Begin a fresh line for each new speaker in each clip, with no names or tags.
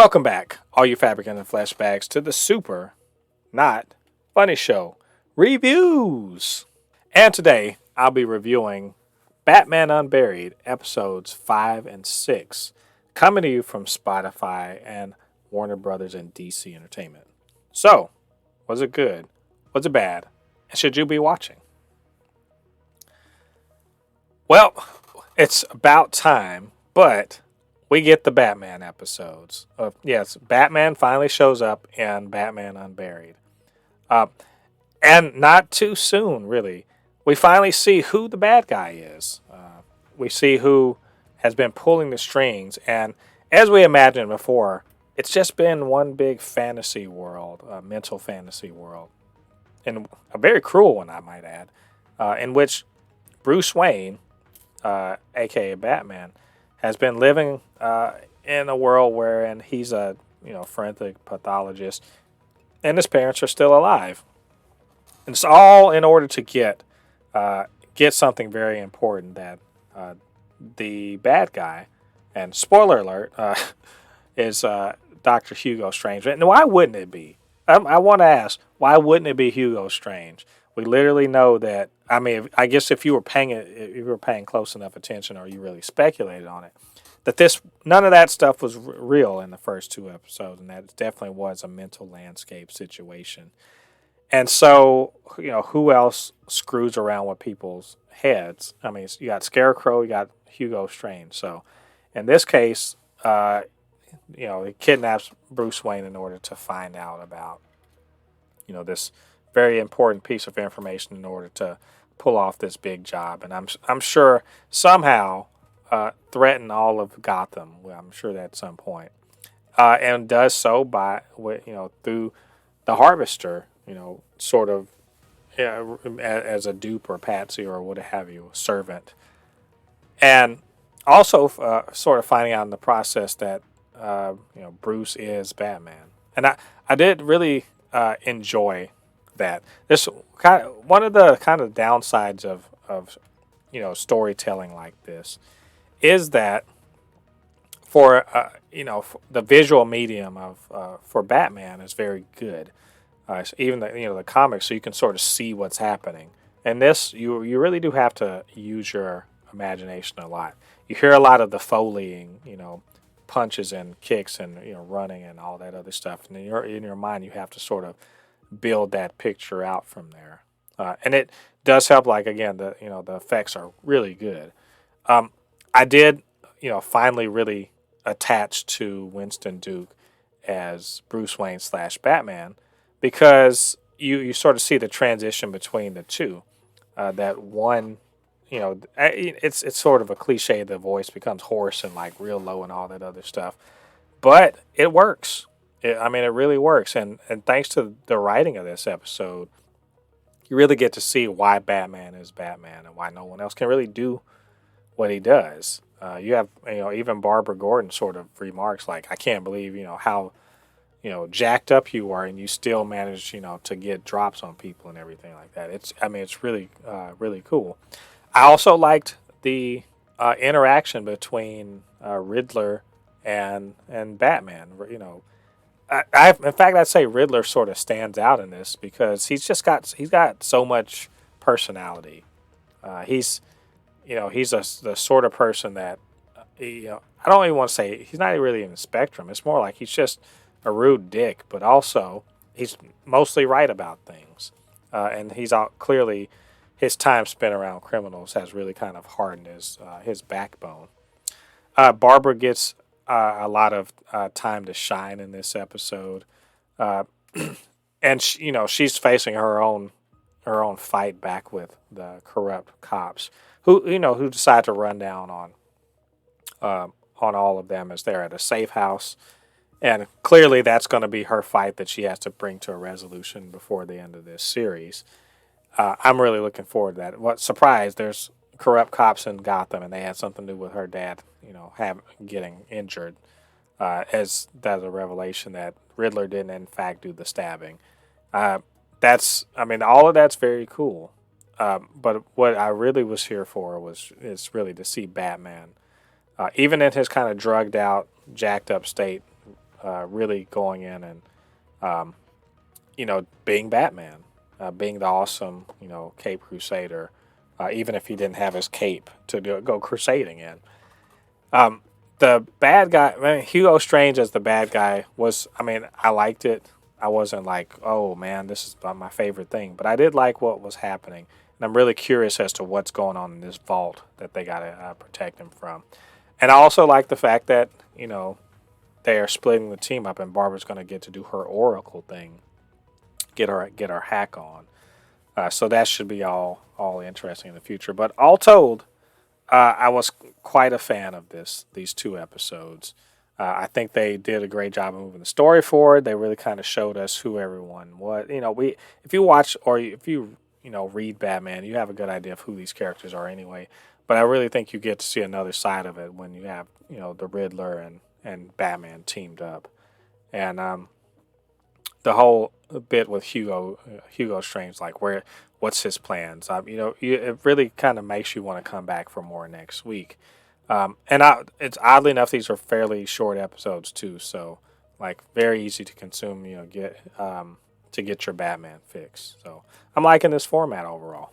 Welcome back, all you Fabricans and Fleshbags, to the Super Not Funny Show reviews. And today, I'll be reviewing Batman Unburied, episodes 5 and 6, coming to you from Spotify and Warner Brothers and DC Entertainment. So, was it good? Was it bad? And should you be watching? Well, it's about time, but we get the Batman episodes. Yes, Batman finally shows up in Batman Unburied. And not too soon, really. We finally see who the bad guy is. We see who has been pulling the strings. And as we imagined before, it's just been one big fantasy world, a mental fantasy world. And a very cruel one, I might add, in which Bruce Wayne, a.k.a. Batman, has been living in a world wherein he's a forensic pathologist, and his parents are still alive. And it's all in order to get something very important that the bad guy, and spoiler alert, is Dr. Hugo Strange. And why wouldn't it be? I want to ask, why wouldn't it be Hugo Strange? We literally know that. I mean, I guess if you were paying close enough attention, or you really speculated on it, that none of that stuff was real in the first two episodes, and that definitely was a mental landscape situation. And so, who else screws around with people's heads? I mean, you got Scarecrow, you got Hugo Strange. So, in this case, he kidnaps Bruce Wayne in order to find out about, this very important piece of information in order to pull off this big job. And I'm sure somehow threaten all of Gotham. Well, I'm sure that at some point, and does so by through the Harvester, sort of as a dupe or patsy or what have you, a servant, and also sort of finding out in the process that Bruce is Batman. And I did really enjoy that. This one of the kind of downsides of storytelling like this is that for the visual medium for Batman is very good. So even the comics, so you can sort of see what's happening. And this, you really do have to use your imagination a lot. You hear a lot of the foleying, punches and kicks and running and all that other stuff. And in your mind, you have to sort of build that picture out from there. And it does help. Like again, the effects are really good. I did finally really attach to Winston Duke as Bruce Wayne / Batman, because you sort of see the transition between the two. That one, it's sort of a cliche. The voice becomes hoarse and like real low and all that other stuff, but it works. It really works. And thanks to the writing of this episode, you really get to see why Batman is Batman and why no one else can really do what he does. You have, even Barbara Gordon sort of remarks like, I can't believe, how, jacked up you are and you still manage, to get drops on people and everything like that. It's really, really cool. I also liked the interaction between Riddler and Batman. In fact, I'd say Riddler sort of stands out in this because he's got so much personality. He's the sort of person that, I don't even want to say he's not really in the spectrum. It's more like he's just a rude dick, but also he's mostly right about things. And he's clearly his time spent around criminals has really kind of hardened his backbone. Barbara gets a lot of time to shine in this episode, and she's facing her own fight back with the corrupt cops who decide to run down on all of them as they're at a safe house, and clearly that's going to be her fight that she has to bring to a resolution before the end of this series. I'm really looking forward to that. What surprise! There's corrupt cops in Gotham, and they had something to do with her dad, getting injured. As that's a revelation that Riddler didn't in fact do the stabbing. All of that's very cool. But what I really was here for is really to see Batman, even in his kind of drugged out, jacked up state, really going in and being Batman, being the awesome Cape Crusader, even if he didn't have his cape to go crusading in. The bad guy, I mean, Hugo Strange as the bad guy was, I mean, I liked it. I wasn't like, oh man, this is my favorite thing, but I did like what was happening. And I'm really curious as to what's going on in this vault that they got to protect him from. And I also like the fact that, they are splitting the team up and Barbara's going to get to do her Oracle thing, get her hack on. So that should be all interesting in the future. But all told, I was quite a fan of these 2 episodes. I think they did a great job of moving the story forward. They really kind of showed us who everyone was. If you watch or if you read Batman, you have a good idea of who these characters are anyway. But I really think you get to see another side of it when you have the Riddler and Batman teamed up, and the whole bit with Hugo Strange, like what's his plans. It really kind of makes you want to come back for more next week. It's oddly enough, these are fairly short episodes too, so like very easy to consume. To get your Batman fix. So I'm liking this format overall.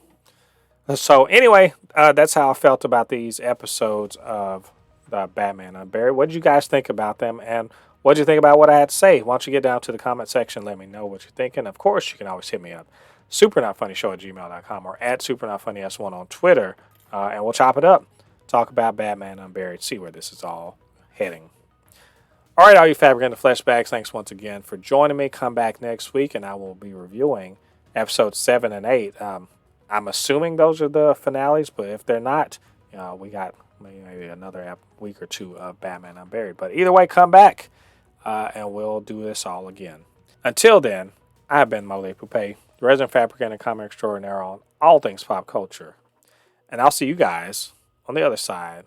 So anyway, that's how I felt about these episodes of the Batman Unburied. What did you guys think about them, and what did you think about what I had to say? Why don't you get down to the comment section, let me know what you're thinking. Of course, you can always hit me up, supernotfunnyshow@gmail.com or @supernotfunnys1 on Twitter, and we'll chop it up. Talk about Batman Unburied, see where this is all heading. All right, all you Fabricans and Fleshbags, thanks once again for joining me. Come back next week, and I will be reviewing episodes 7 and 8. I'm assuming those are the finales, but if they're not, we got maybe another week or 2 of Batman Unburied. But either way, come back, and we'll do this all again. Until then, I have been Mole Poupe, the resident Fabricant and comic extraordinaire on all things pop culture. And I'll see you guys on the other side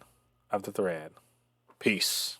of the thread. Peace.